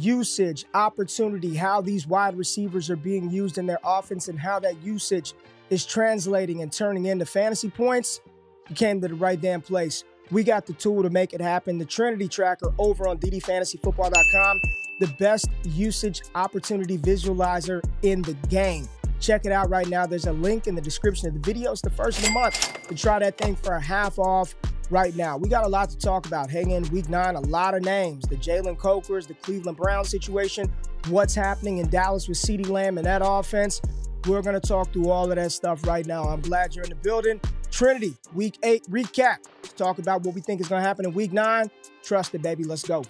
usage, opportunity, how these wide receivers are being used in their offense and how that usage is translating and turning into fantasy points, you came to the right damn place. We got the tool to make it happen. The Trinity Tracker over on ddfantasyfootball.com, the best usage opportunity visualizer in the game. Check it out right now. There's a link in the description of the video. It's the first of the month to try that thing for a half off right now. We got a lot to talk about. Hang in week 9, a lot of names. The Jalen Cokers, the Cleveland Browns situation, what's happening in Dallas with CeeDee Lamb and that offense. We're going to talk through all of that stuff right now. I'm glad you're in the building. Trinity, week 8 recap. Let's talk about what we think is going to happen in week 9. Trust it, baby. Let's go.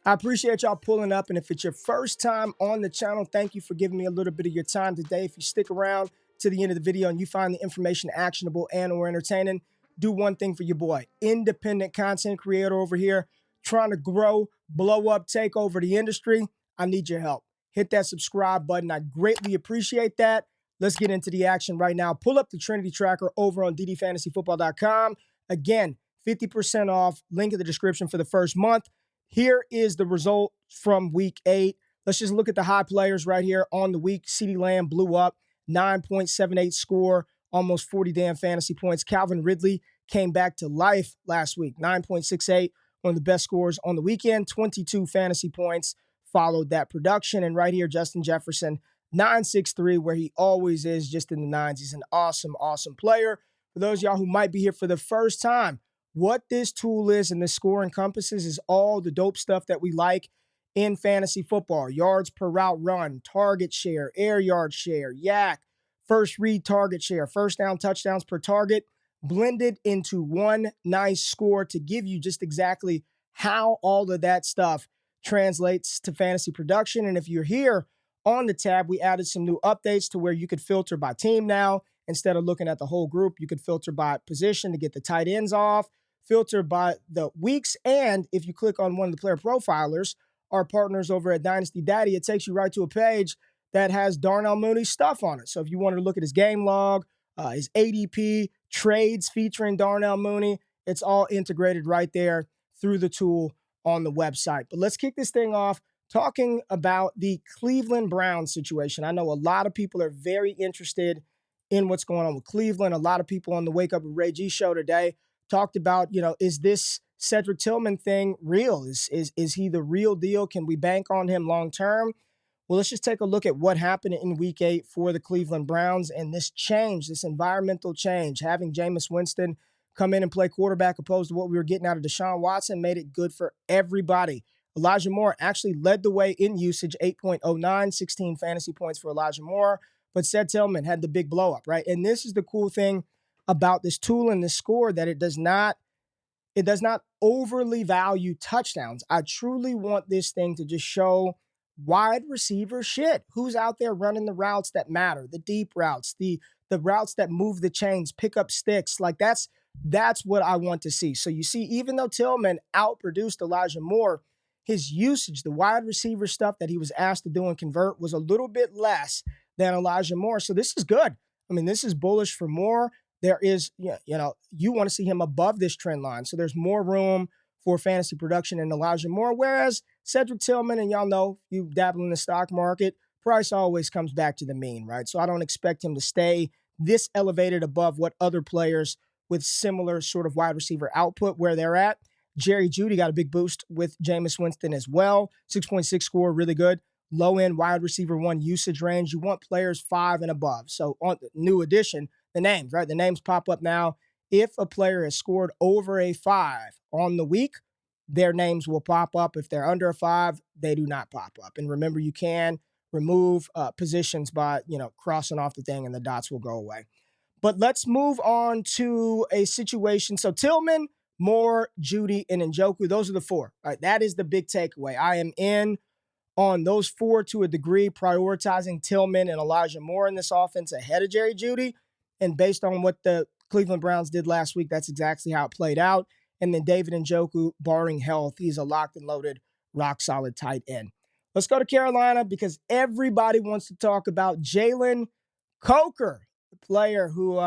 I appreciate y'all pulling up, and if it's your first time on the channel, thank you for giving me a little bit of your time today. If you stick around to the end of the video and you find the information actionable and or entertaining, do one thing for your boy. Independent content creator over here, trying to grow, blow up, take over the industry. I need your help. Hit that subscribe button. I greatly appreciate that. Let's get into the action right now. Pull up the Trinity Tracker over on ddfantasyfootball.com. Again, 50% off. Link in the description for the first month. Here is the result from week 8. Let's just look at the high players right here on the week. CeeDee Lamb blew up, 9.78 score, almost 40 damn fantasy points. Calvin Ridley came back to life last week, 9.68, one of the best scores on the weekend. 22 fantasy points followed that production. And right here, Justin Jefferson, 9.63, where he always is, just in the nines. He's an awesome, awesome player. For those of y'all who might be here for the first time, what this tool is and this score encompasses is all the dope stuff that we like in fantasy football. Yards per route run, target share, air yard share, yak, first read target share, first down touchdowns per target, blended into one nice score to give you just exactly how all of that stuff translates to fantasy production. And if you're here on the tab, we added some new updates to where you could filter by team now. Instead of looking at the whole group, you could filter by position to get the tight ends off, filter by the weeks, and if you click on one of the player profilers, our partners over at Dynasty Daddy, it takes you right to a page that has Darnell Mooney's stuff on it. So if you wanted to look at his game log, his ADP, trades featuring Darnell Mooney, it's all integrated right there through the tool on the website. But let's kick this thing off talking about the Cleveland Browns situation. I know a lot of people are very interested in what's going on with Cleveland. A lot of people on the Wake Up with RayGQue show today talked about, is this Cedric Tillman thing real? Is he the real deal? Can we bank on him long term? Well, let's just take a look at what happened in week 8 for the Cleveland Browns and this change, this environmental change. Having Jameis Winston come in and play quarterback opposed to what we were getting out of Deshaun Watson made it good for everybody. Elijah Moore actually led the way in usage, 8.09, 16 fantasy points for Elijah Moore. But Ced Tillman had the big blow up, right? And this is the cool thing about this tool and this score, that it does not overly value touchdowns. I truly want this thing to just show wide receiver shit. Who's out there running the routes that matter, the deep routes, the routes that move the chains, pick up sticks. Like that's what I want to see. So you see, even though Tillman outproduced Elijah Moore, his usage, the wide receiver stuff that he was asked to do and convert, was a little bit less than Elijah Moore. So this is good. I mean, this is bullish for Moore. There is, you want to see him above this trend line. So there's more room for fantasy production in Elijah Moore. Whereas Cedric Tillman, and y'all know, you dabble in the stock market, price always comes back to the mean, right? So I don't expect him to stay this elevated above what other players with similar sort of wide receiver output where they're at. Jerry Jeudy got a big boost with Jameis Winston as well. 6.6 score, really good. Low-end wide receiver 1 usage range. You want players 5 and above. So on the new addition, the names, right? The names pop up now. If a player has scored over a 5 on the week, their names will pop up. If they're under a 5, they do not pop up. And remember, you can remove positions by, crossing off the thing, and the dots will go away. But let's move on to a situation. So Tillman, Moore, Jeudy, and Njoku, those are the 4. All right, that is the big takeaway. I am in on those 4 to a degree, prioritizing Tillman and Elijah Moore in this offense ahead of Jerry Jeudy. And based on what the Cleveland Browns did last week, that's exactly how it played out. And then David Njoku, barring health, he's a locked and loaded, rock-solid tight end. Let's go to Carolina because everybody wants to talk about Jalen Coker, the player who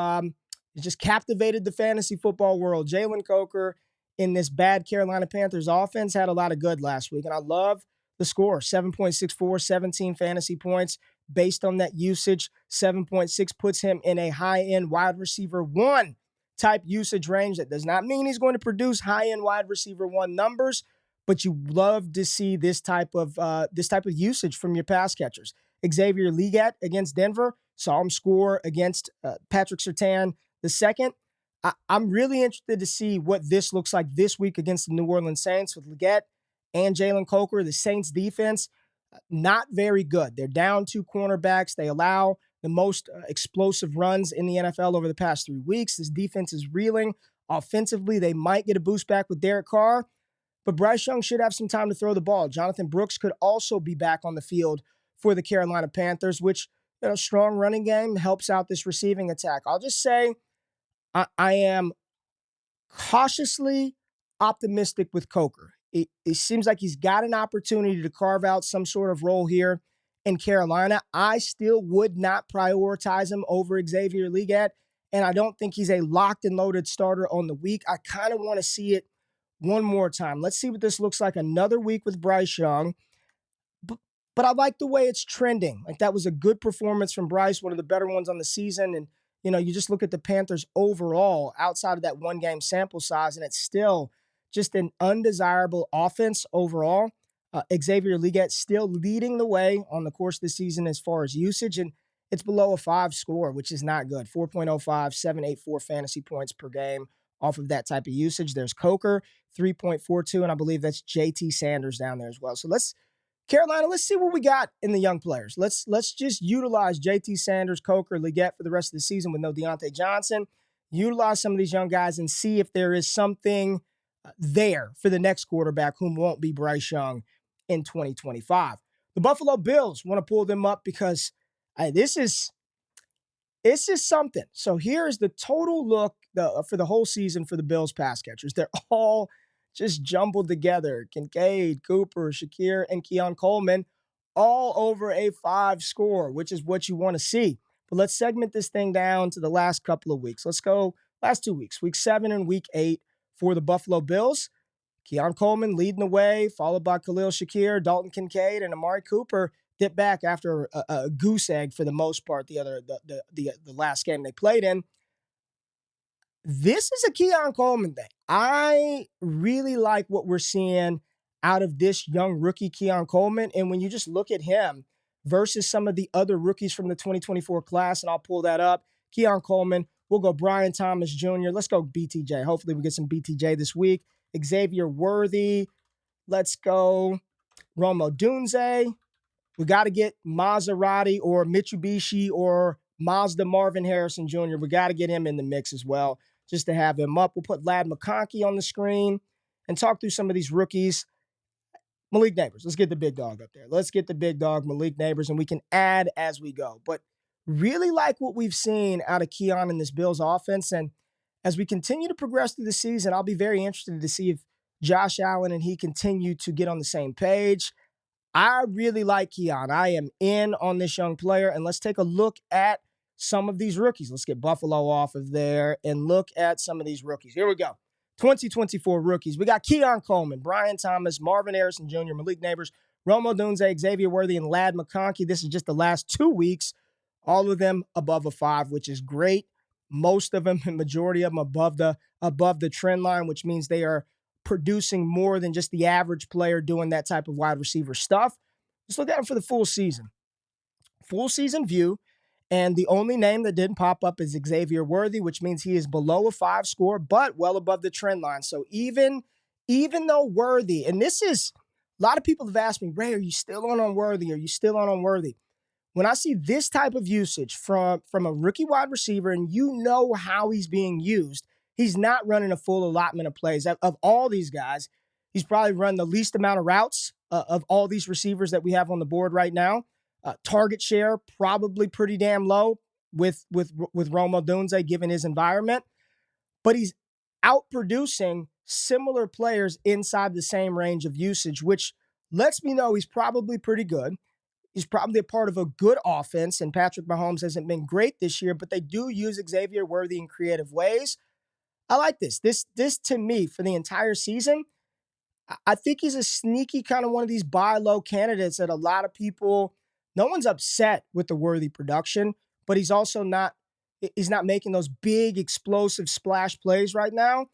It just captivated the fantasy football world. Jalen Coker in this bad Carolina Panthers offense had a lot of good last week. And I love the score 7.64, 17 fantasy points based on that usage. 7.6 puts him in a high end wide receiver one type usage range. That does not mean he's going to produce high end wide receiver one numbers, but you love to see this type of usage from your pass catchers. Xavier Legat against Denver, saw him score against Patrick Surtain the second. I'm really interested to see what this looks like this week against the New Orleans Saints with Leggett and Jalen Coker. The Saints defense, not very good. They're down two cornerbacks. They allow the most explosive runs in the NFL over the past 3 weeks. This defense is reeling. Offensively, they might get a boost back with Derek Carr, but Bryce Young should have some time to throw the ball. Jonathan Brooks could also be back on the field for the Carolina Panthers, which, strong running game helps out this receiving attack. I'll just say I am cautiously optimistic with Coker. It seems like he's got an opportunity to carve out some sort of role here in Carolina. I still would not prioritize him over Xavier Legat, and I don't think he's a locked and loaded starter on the week. I kind of want to see it one more time. Let's see what this looks like another week with Bryce Young. But I like the way it's trending. Like, that was a good performance from Bryce, one of the better ones on the season. And, you just look at the Panthers overall outside of that one game sample size, and it's still just an undesirable offense overall. Xavier Legat still leading the way on the course of the season as far as usage, and it's below a 5 score, which is not good. 4.05, 784 fantasy points per game off of that type of usage. There's Coker, 3.42, and I believe that's JT Sanders down there as well. So Carolina, let's see what we got in the young players. Let's just utilize JT Sanders, Coker, Leggett for the rest of the season with no Deontay Johnson. Utilize some of these young guys and see if there is something there for the next quarterback whom won't be Bryce Young in 2025. The Buffalo Bills, want to pull them up because this is something. So here is the total look for the whole season for the Bills pass catchers. They're all just jumbled together. Kincaid, Cooper, Shakir, and Keon Coleman, all over a 5 score, which is what you want to see. But let's segment this thing down to the last couple of weeks. Let's go last 2 weeks, week 7 and week 8 for the Buffalo Bills. Keon Coleman leading the way, followed by Khalil Shakir, Dalton Kincaid, and Amari Cooper dipped back after a goose egg for the most part the last game they played in. This is a Keon Coleman thing. I really like what we're seeing out of this young rookie Keon Coleman. And when you just look at him versus some of the other rookies from the 2024 class, and I'll pull that up, Keon Coleman, we'll go Brian Thomas Jr., let's go BTJ. Hopefully we get some BTJ this week. Xavier Worthy, let's go Rome Odunze. We got to get Maserati or Mitsubishi or Mazda Marvin Harrison Jr. We got to get him in the mix as well, just to have him up. We'll put Ladd McConkey on the screen and talk through some of these rookies. Malik Neighbors, let's get the big dog up there. Let's get the big dog, Malik Neighbors, and we can add as we go. But really like what we've seen out of Keon in this Bills offense. And as we continue to progress through the season, I'll be very interested to see if Josh Allen and he continue to get on the same page. I really like Keon. I am in on this young player, and let's take a look at some of these rookies. Let's get Buffalo off of there and look at some of these rookies. Here we go. 2024 rookies. We got Keon Coleman, Brian Thomas, Marvin Harrison Jr., Malik Neighbors, Rome Odunze, Xavier Worthy, and Ladd McConkey. This is just the last 2 weeks. All of them above a 5, which is great. Most of them, majority of them above the trend line, which means they are producing more than just the average player doing that type of wide receiver stuff. Let's look at him for the full season. Full season view, and the only name that didn't pop up is Xavier Worthy, which means he is below a 5 score, but well above the trend line. So even though Worthy, and this is, a lot of people have asked me, Ray, are you still on Worthy? Are you still on Worthy? When I see this type of usage from a rookie wide receiver, and you know how he's being used, he's not running a full allotment of plays. Of all these guys, he's probably run the least amount of routes of all these receivers that we have on the board right now. Target share, probably pretty damn low with Rome Odunze, given his environment. But he's outproducing similar players inside the same range of usage, which lets me know he's probably pretty good. He's probably a part of a good offense, and Patrick Mahomes hasn't been great this year, but they do use Xavier Worthy in creative ways. I like this. This to me, for the entire season, I think he's a sneaky kind of one of these buy low candidates that a lot of people, no one's upset with the Worthy production, but he's not making those big explosive splash plays right now,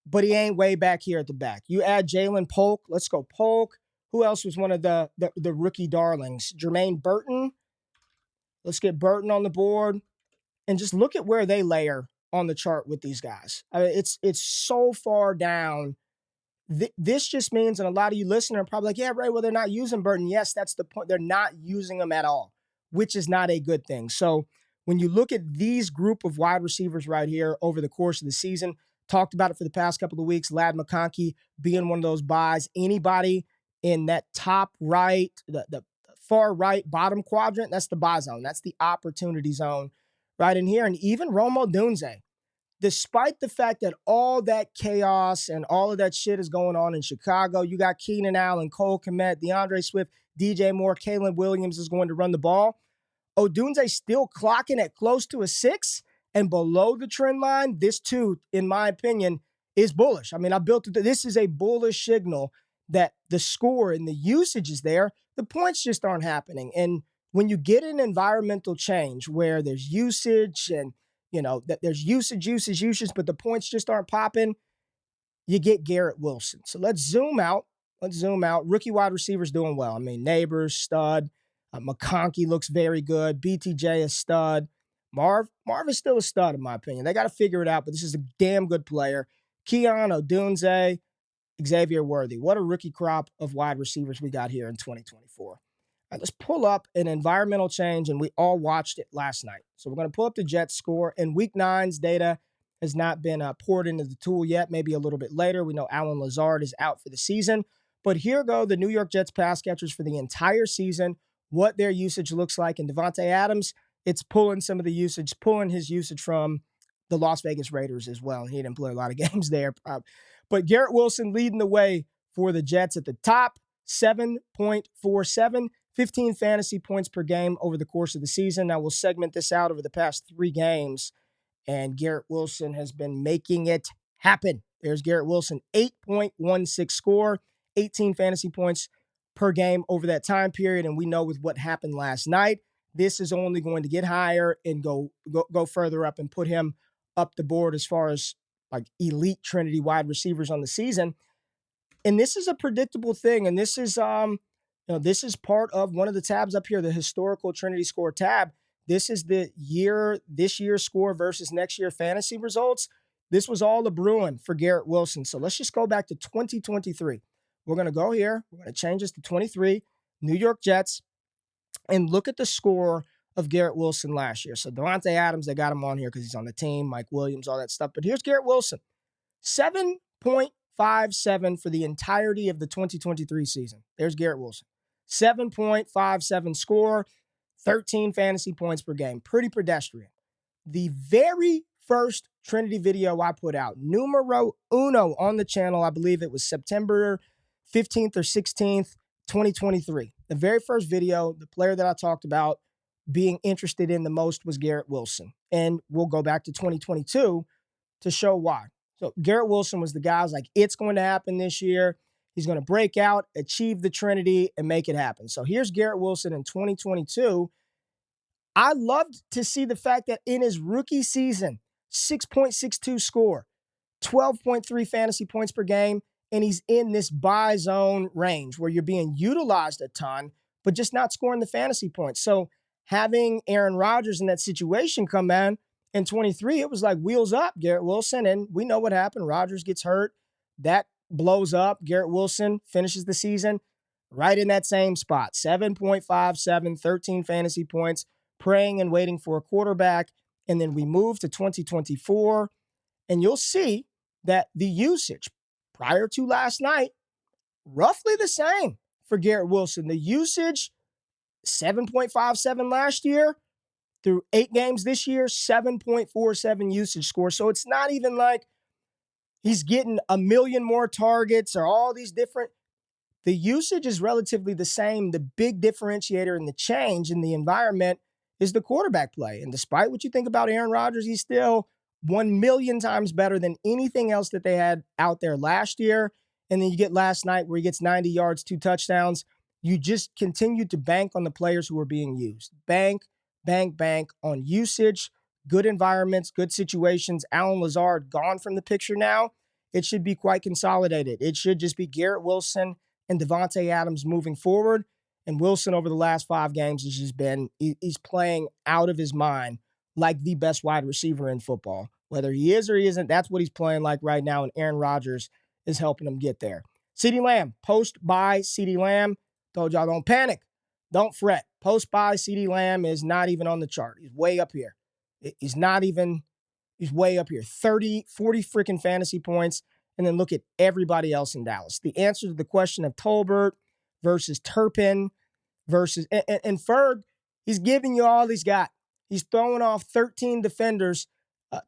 but he ain't way back here at the back. You add Jalen Polk, let's go Polk. Who else was one of the rookie darlings? Jermaine Burton. Let's get Burton on the board and just look at where they layer on the chart with these guys. I mean, it's so far down. This just means, and a lot of you listening are probably like, yeah, Ray, well, they're not using Burton. Yes, that's the point. They're not using him at all, which is not a good thing. So when you look at these group of wide receivers right here over the course of the season, talked about it for the past couple of weeks, Ladd McConkey being one of those buys. Anybody in that top right, the far right bottom quadrant, that's the buy zone. That's the opportunity zone right in here. And even Rome Odunze, despite the fact that all that chaos and all of that shit is going on in Chicago, you got Keenan Allen, Cole Kmet, DeAndre Swift, DJ Moore, Kalen Williams is going to run the ball. Odunze still clocking at close to a 6 and below the trend line. This too, in my opinion, is bullish. I mean, I built it. This is a bullish signal that the score and the usage is there. The points just aren't happening. And when you get an environmental change where there's usage and that there's usage, but the points just aren't popping, you get Garrett Wilson. So let's zoom out. Rookie wide receivers doing well. I mean, Neighbors, stud. McConkey looks very good. BTJ is stud. Marv is still a stud, in my opinion. They got to figure it out, but this is a damn good player. Keon Odunze, Xavier Worthy. What a rookie crop of wide receivers we got here in 2024. All right, let's pull up an environmental change, and we all watched it last night. So we're going to pull up the Jets score, and Week 9's data has not been poured into the tool yet, maybe a little bit later. We know Allen Lazard is out for the season. But here go the New York Jets pass catchers for the entire season, what their usage looks like. And Devontae Adams, it's pulling his usage from the Las Vegas Raiders as well. And he didn't play a lot of games there. But Garrett Wilson leading the way for the Jets at the top, 7.47, 15 fantasy points per game over the course of the season. Now we'll segment this out over the past 3 games. And Garrett Wilson has been making it happen. There's Garrett Wilson, 8.16 score, 18 fantasy points per game over that time period. And we know with what happened last night, this is only going to get higher and go further up and put him up the board as far as like elite Trinity wide receivers on the season. And this is a predictable thing. And this is, this is part of one of the tabs up here, the historical Trinity Score tab. This is this year's score versus next year fantasy results. This was all a brewing for Garrett Wilson. So let's just go back to 2023. We're going to go here. We're going to change this to 23, New York Jets, and look at the score of Garrett Wilson last year. So Devontae Adams, they got him on here because he's on the team, Mike Williams, all that stuff. But here's Garrett Wilson, 7.57 for the entirety of the 2023 season. There's Garrett Wilson, 7.57 score, 13 fantasy points per game. Pretty pedestrian. The very first Trinity video I put out, numero uno on the channel, I believe it was September 15th or 16th, 2023. The very first video, the player that I talked about being interested in the most was Garrett Wilson. And we'll go back to 2022 to show why. So Garrett Wilson was the guy. I was like, it's going to happen this year. He's going to break out, achieve the Trinity, and make it happen. So here's Garrett Wilson in 2022. I loved to see the fact that in his rookie season, 6.62 score, 12.3 fantasy points per game, and he's in this buy zone range where you're being utilized a ton, but just not scoring the fantasy points. So having Aaron Rodgers in that situation come in 23, it was like wheels up, Garrett Wilson, and we know what happened. Rodgers gets hurt. That blows up. Garrett Wilson finishes the season right in that same spot, 7.57, 13 fantasy points, praying and waiting for a quarterback. And then we move to 2024, and you'll see that the usage prior to last night, roughly the same for Garrett Wilson. The usage, 7.57 last year, through 8 games this year, 7.47 usage score. So it's not even like he's getting a million more targets or all these different The usage is relatively the same. The big differentiator and the change in the environment is the quarterback play. And despite what you think about Aaron Rodgers, he's still 1 million times better than anything else that they had out there last year. And then you get last night where he gets 90 yards, 2 touchdowns. You just continue to bank on the players who are being used. Bank, bank, bank on usage, good environments, good situations. Allen Lazard gone from the picture now. It should be quite consolidated. It should just be Garrett Wilson and Devontae Adams moving forward. And Wilson over the last 5 games has just been, he's playing out of his mind like the best wide receiver in football. Whether he is or he isn't, that's what he's playing like right now, and Aaron Rodgers is helping him get there. CeeDee Lamb, post-buy CeeDee Lamb. Told y'all, don't panic. Don't fret. Post-buy CeeDee Lamb is not even on the chart. He's way up here. He's way up here. 30, 40 freaking fantasy points. And then look at everybody else in Dallas. The answer to the question of Tolbert versus Turpin versus, and Ferg, he's giving you all he's got. He's throwing off 13 defenders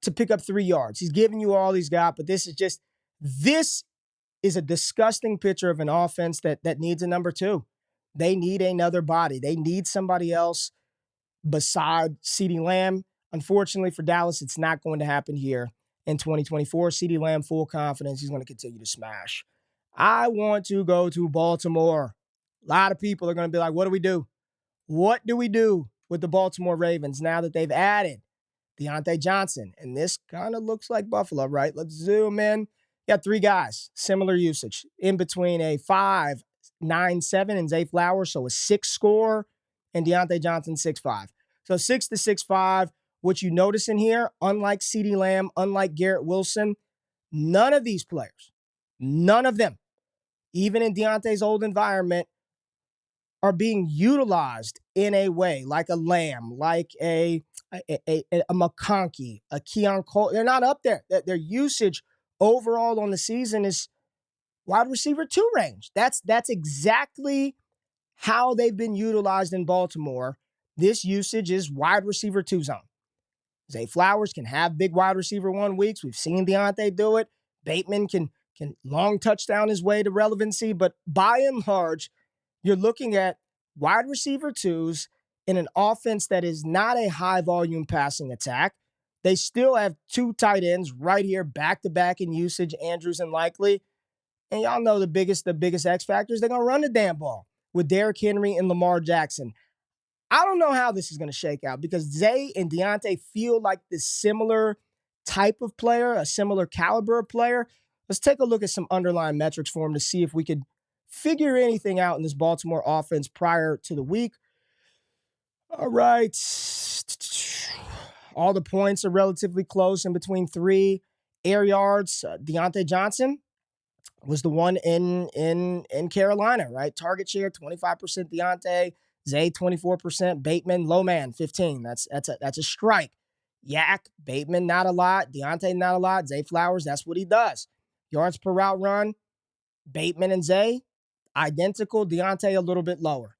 to pick up 3 yards. He's giving you all he's got, but this is a disgusting picture of an offense that needs a number 2. They need another body. They need somebody else beside CeeDee Lamb. Unfortunately for Dallas, it's not going to happen here in 2024. CeeDee Lamb, full confidence, he's going to continue to smash. I want to go to Baltimore. A lot of people are going to be like, what do we do? What do we do with the Baltimore Ravens now that they've added Deontay Johnson? And this kind of looks like Buffalo, right? Let's zoom in. You got 3 guys, similar usage. In between a 5, 9, 7 and Zay Flowers, so a 6 score, and Deontay Johnson 6'5". So 6 to 6'5". What you notice in here, unlike CeeDee Lamb, unlike Garrett Wilson, none of these players, none of them, even in Deontay's old environment, are being utilized in a way like a Lamb, like a McConkey, a Keon Cole. They're not up there. Their usage overall on the season is wide receiver 2 range. That's exactly how they've been utilized in Baltimore. This usage is wide receiver 2 zone. Zay Flowers can have big wide receiver 1 weeks. We've seen Deontay do it. Bateman can long touchdown his way to relevancy. But by and large, you're looking at wide receiver 2s in an offense that is not a high volume passing attack. They still have 2 tight ends right here, back-to-back in usage, Andrews and Likely. And y'all know the biggest X factors, they're going to run the damn ball with Derrick Henry and Lamar Jackson. I don't know how this is going to shake out because Zay and Deontay feel like this similar type of player, a similar caliber of player. Let's take a look at some underlying metrics for him to see if we could figure anything out in this Baltimore offense prior to the week. All right. All the points are relatively close in between 3 air yards. Deontay Johnson was the one in Carolina, right? Target share, 25% Deontay. Zay, 24%. Bateman, low man, 15. That's a strike. Yak, Bateman, not a lot. Deontay, not a lot. Zay Flowers, that's what he does. Yards per route run, Bateman and Zay, identical. Deontay, a little bit lower.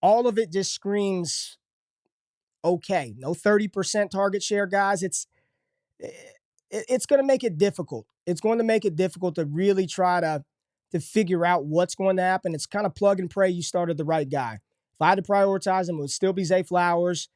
All of it just screams okay. No 30% target share, guys. It's going to make it difficult. It's going to make it difficult to really try to figure out what's going to happen. It's kind of plug and pray you started the right guy. If I had to prioritize him, it would still be Zay Flowers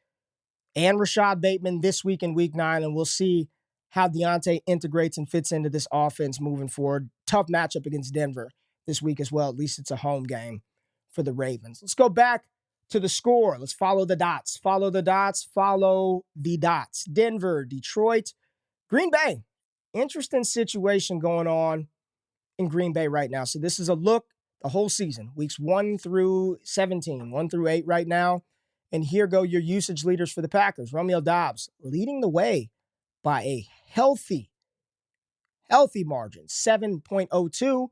and Rashad Bateman this week in week 9, and we'll see how Deontay integrates and fits into this offense moving forward. Tough matchup against Denver this week as well. At least it's a home game for the Ravens. Let's go back to the score. Let's follow the dots. Follow the dots. Follow the dots. Denver, Detroit, Green Bay. Interesting situation going on in Green Bay right now. So this is a look the whole season, weeks 1 through 17, 1 through 8 right now. And here go your usage leaders for the Packers. Romeo Doubs leading the way by a healthy margin, 7.02,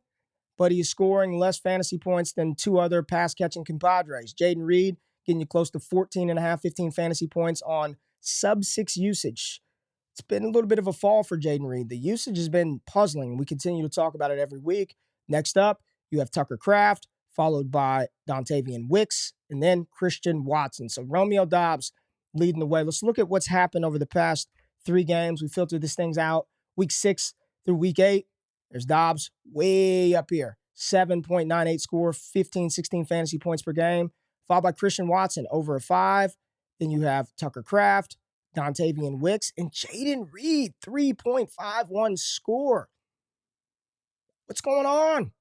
but he is scoring less fantasy points than 2 other pass-catching compadres. Jaden Reed getting you close to 14.5, 15 fantasy points on sub-6 usage. It's been a little bit of a fall for Jaden Reed. The usage has been puzzling. We continue to talk about it every week. Next up, you have Tucker Kraft, followed by Dontavian Wicks, and then Christian Watson. So Romeo Doubs leading the way. Let's look at what's happened over the past 3 games. We filtered these things out. Week 6 through week 8, there's Doubs way up here. 7.98 score, 15, 16 fantasy points per game. Followed by Christian Watson, over a 5. Then you have Tucker Kraft, Dontavian Wicks, and Jaden Reed, 3.51 score. What's going on?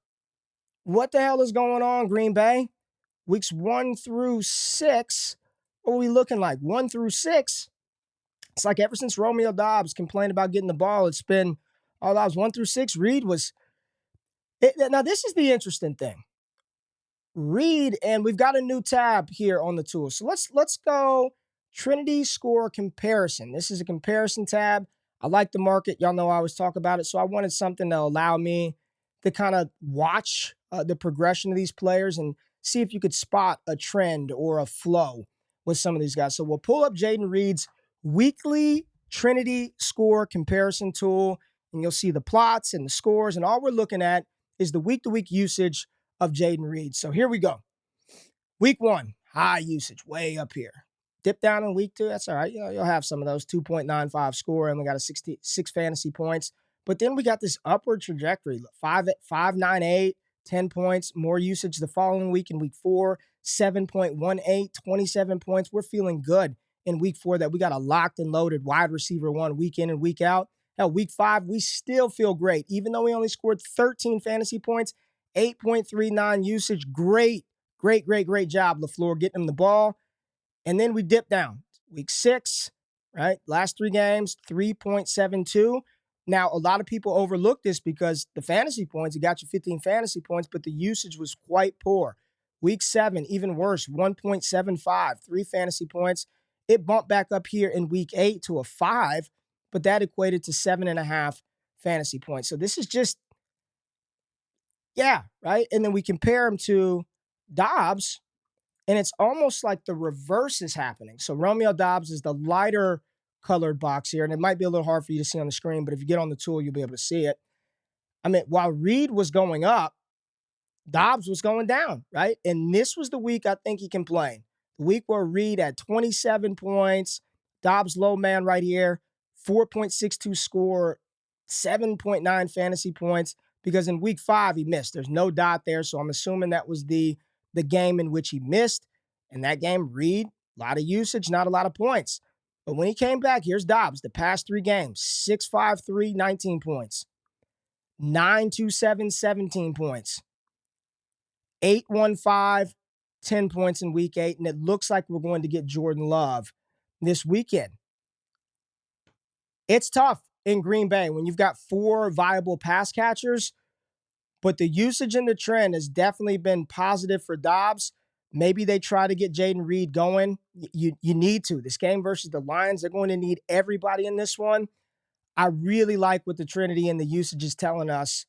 What the hell is going on, Green Bay? Weeks 1 through 6, what are we looking like? 1 through 6, it's like ever since Romeo Doubs complained about getting the ball, it's been all Doubs 1 through 6. Reed was it. Now, this is the interesting thing. Reed, and we've got a new tab here on the tool. So let's go Trinity Score comparison. This is a comparison tab. I like the market. Y'all know I always talk about it. So I wanted something to allow me to kind of watch the progression of these players and see if you could spot a trend or a flow with some of these guys. So we'll pull up Jaden Reed's weekly Trinity Score comparison tool, and you'll see the plots and the scores. And all we're looking at is the week-to-week usage of Jaden Reed. So here we go. Week 1, high usage, way up here. Dip down in week 2, that's all right. You'll have some of those. 2.95 score, and we got a 66 fantasy points. But then we got this upward trajectory. 5.98, 10 points, more usage the following week in week 4, 7.18, 27 points. We're feeling good in week 4 that we got a locked and loaded wide receiver 1 week in and week out. Hell, week 5, we still feel great. Even though we only scored 13 fantasy points, 8.39 usage. Great job, LaFleur, getting him the ball. And then we dip down. Week 6, right? Last 3 games, 3.72. Now, a lot of people overlook this because the fantasy points, it got you 15 fantasy points, but the usage was quite poor. Week 7, even worse, 1.75, 3 fantasy points. It bumped back up here in week 8 to a 5, but that equated to 7.5 fantasy points. So this is just, yeah, right? And then we compare him to Doubs, and it's almost like the reverse is happening. So Romeo Doubs is the lighter colored box here, and it might be a little hard for you to see on the screen, but if you get on the tool, you'll be able to see it. I mean, while Reed was going up, Doubs was going down, right? And this was the week I think he complained. The week where Reed had 27 points, Doubs low man right here, 4.62 score, 7.9 fantasy points, because in week 5 he missed. There's no dot there, so I'm assuming that was the game in which he missed. And that game, Reed, a lot of usage, not a lot of points. But when he came back, here's Doubs, the past 3 games, 6.53, 19 points, 9.27, 17 points, 8.15, 10 points in week 8, and it looks like we're going to get Jordan Love this weekend. It's tough in Green Bay when you've got 4 viable pass catchers, but the usage and the trend has definitely been positive for Doubs. Maybe they try to get Jaden Reed going. You need to. This game versus the Lions, they're going to need everybody in this one. I really like what the Trinity and the usage is telling us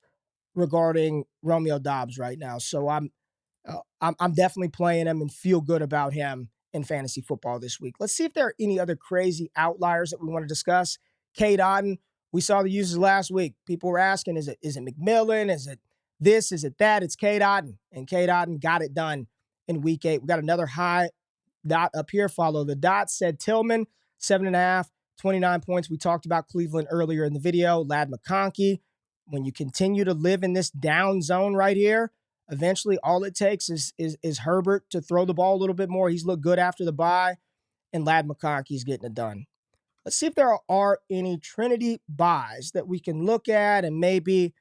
regarding Romeo Doubs right now. So I'm definitely playing him and feel good about him in fantasy football this week. Let's see if there are any other crazy outliers that we want to discuss. Cade Otton, we saw the uses last week. People were asking, is it McMillan? Is it this? Is it that? It's Cade Otton. And Cade Otton got it done in week 8. We got another high dot up here. Follow the dot. Said Tillman, 7.5, 29 points. We talked about Cleveland earlier in the video. Ladd McConkey. When you continue to live in this down zone right here, eventually all it takes is Herbert to throw the ball a little bit more. He's looked good after the bye, and Ladd McConkey's getting it done. Let's see if there are any Trinity buys that we can look at and maybe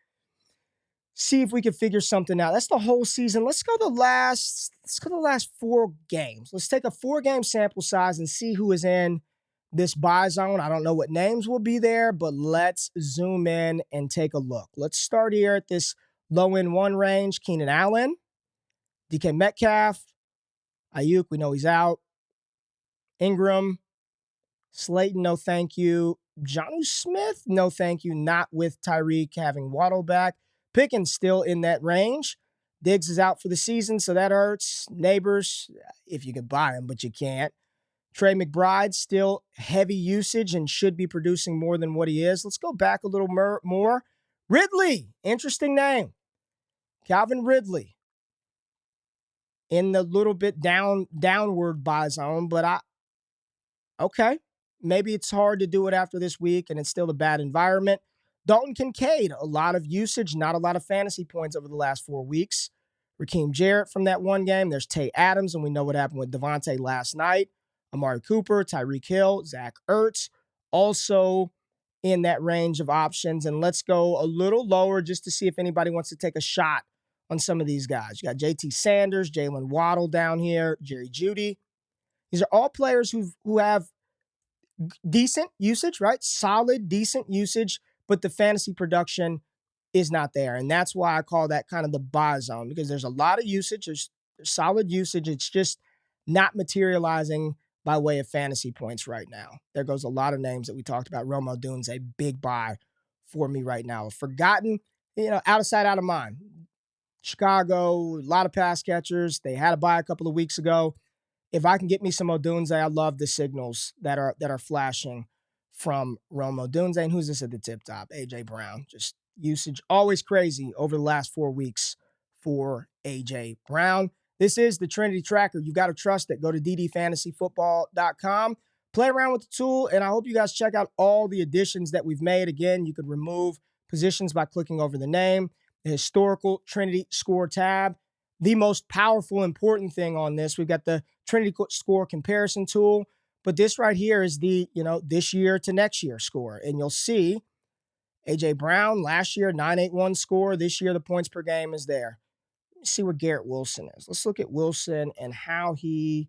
see if we can figure something out. That's the whole season. Let's go the last 4 games. Let's take a 4-game sample size and see who is in this buy zone. I don't know what names will be there, but let's zoom in and take a look. Let's start here at this low end 1 range. Keenan Allen, DK Metcalf, Ayuk, we know he's out. Ingram, Slayton, no thank you. Jonnu Smith, no thank you. Not with Tyreek having Waddle back. Pickens still in that range. Diggs is out for the season, so that hurts. Neighbors, if you could buy him, but you can't. Trey McBride, still heavy usage and should be producing more than what he is. Let's go back a little more. Ridley, interesting name. Calvin Ridley in the little bit downward buy zone, but okay. Maybe it's hard to do it after this week and it's still a bad environment. Dalton Kincaid, a lot of usage, not a lot of fantasy points over the last 4 weeks. Raheem Jarrett from that one game. There's Tay Adams, and we know what happened with Devontae last night. Amari Cooper, Tyreek Hill, Zach Ertz, also in that range of options. And let's go a little lower just to see if anybody wants to take a shot on some of these guys. You got JT Sanders, Jalen Waddle down here, Jerry Jeudy. These are all players who have decent usage, right? Solid, decent usage, but the fantasy production is not there. And that's why I call that kind of the buy zone, because there's a lot of usage, there's solid usage. It's just not materializing by way of fantasy points right now. There goes a lot of names that we talked about. Rome Odunze, a big buy for me right now. Forgotten, out of sight, out of mind. Chicago, a lot of pass catchers. They had a buy a couple of weeks ago. If I can get me some Odunze, I love the signals that are flashing from Rome Odunze. And who's this at the tip top? A.J. Brown. Just usage always crazy over the last 4 weeks for A.J. Brown. This is the Trinity Tracker. You've got to trust it. Go to ddfantasyfootball.com. Play around with the tool, and I hope you guys check out all the additions that we've made. Again, you could remove positions by clicking over the name. The historical Trinity Score tab. The most powerful, important thing on this, we've got the Trinity Score comparison tool, but this right here is the, this year to next year score. And you'll see A.J. Brown, last year, 981 score. This year, the points per game is there. Let's see where Garrett Wilson is. Let's look at Wilson and how he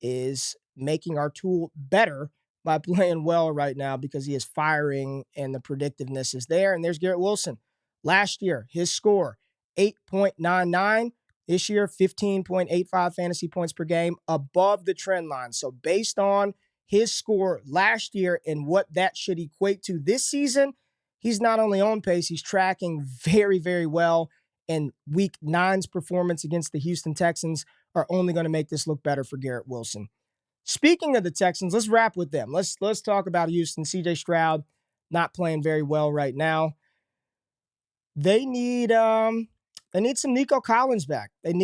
is making our tool better by playing well right now, because he is firing and the predictiveness is there. And there's Garrett Wilson. Last year, his score, 8.99. This year, 15.85 fantasy points per game, above the trend line. So based on his score last year and what that should equate to this season, he's not only on pace, he's tracking very, very well. And week 9's performance against the Houston Texans are only going to make this look better for Garrett Wilson. Speaking of the Texans, let's wrap with them. Let's talk about Houston. C.J. Stroud not playing very well right now. They need some Nico Collins back. Big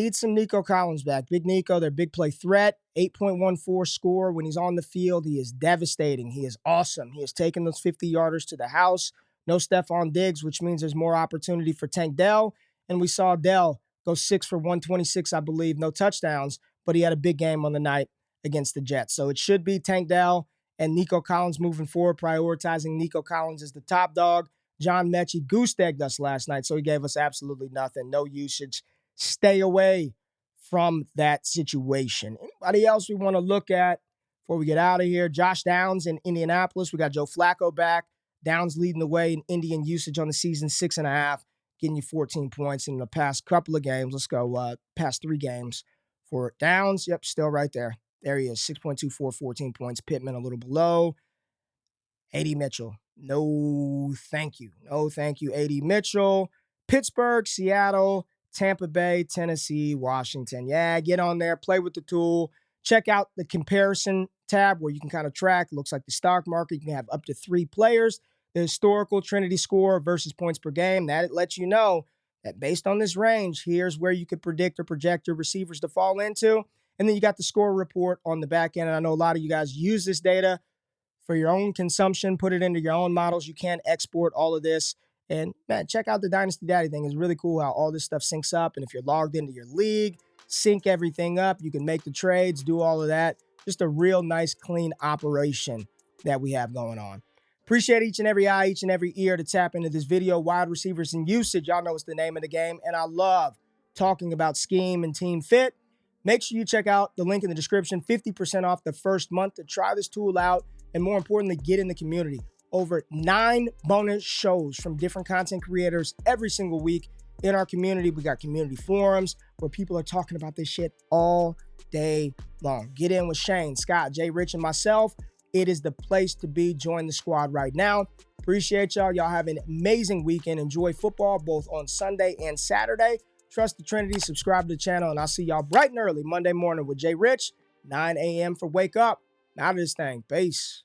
Nico, their big play threat, 8.14 score. When he's on the field, he is devastating. He is awesome. He has taken those 50-yarders to the house. No Stephon Diggs, which means there's more opportunity for Tank Dell. And we saw Dell go 6 for 126, I believe. No touchdowns, but he had a big game on the night against the Jets. So it should be Tank Dell and Nico Collins moving forward, prioritizing Nico Collins as the top dog. John Mechie goose-egged us last night, so he gave us absolutely nothing. No usage. Stay away from that situation. Anybody else we want to look at before we get out of here? Josh Downs in Indianapolis. We got Joe Flacco back. Downs leading the way in Indian usage on the season, 6.5, getting you 14 points in the past couple of games. Let's go past 3 games for Downs. Yep, still right there. There he is, 6.24, 14 points. Pittman a little below. A.D. Mitchell. No, thank you. No, thank you, A.D. Mitchell. Pittsburgh, Seattle, Tampa Bay, Tennessee, Washington. Yeah, get on there. Play with the tool. Check out the comparison tab where you can kind of track. It looks like the stock market. You can have up to 3 players. The historical Trinity Score versus points per game. That lets you know that based on this range, here's where you could predict or project your receivers to fall into. And then you got the score report on the back end. And I know a lot of you guys use this data for your own consumption, put it into your own models. You can export all of this. And man, check out the Dynasty Daddy thing. It's really cool how all this stuff syncs up. And if you're logged into your league, sync everything up. You can make the trades, do all of that. Just a real nice, clean operation that we have going on. Appreciate each and every eye, each and every ear to tap into this video. Wide receivers and usage. Y'all know it's the name of the game. And I love talking about scheme and team fit. Make sure you check out the link in the description. 50% off the first month to try this tool out. And more importantly, get in the community. Over 9 bonus shows from different content creators every single week in our community. We got community forums where people are talking about this shit all day long. Get in with Shane, Scott, Jay Rich, and myself. It is the place to be. Join the squad right now. Appreciate y'all. Y'all have an amazing weekend. Enjoy football both on Sunday and Saturday. Trust the Trinity. Subscribe to the channel. And I'll see y'all bright and early Monday morning with Jay Rich, 9 a.m. for Wake Up. Out of this thing. Peace.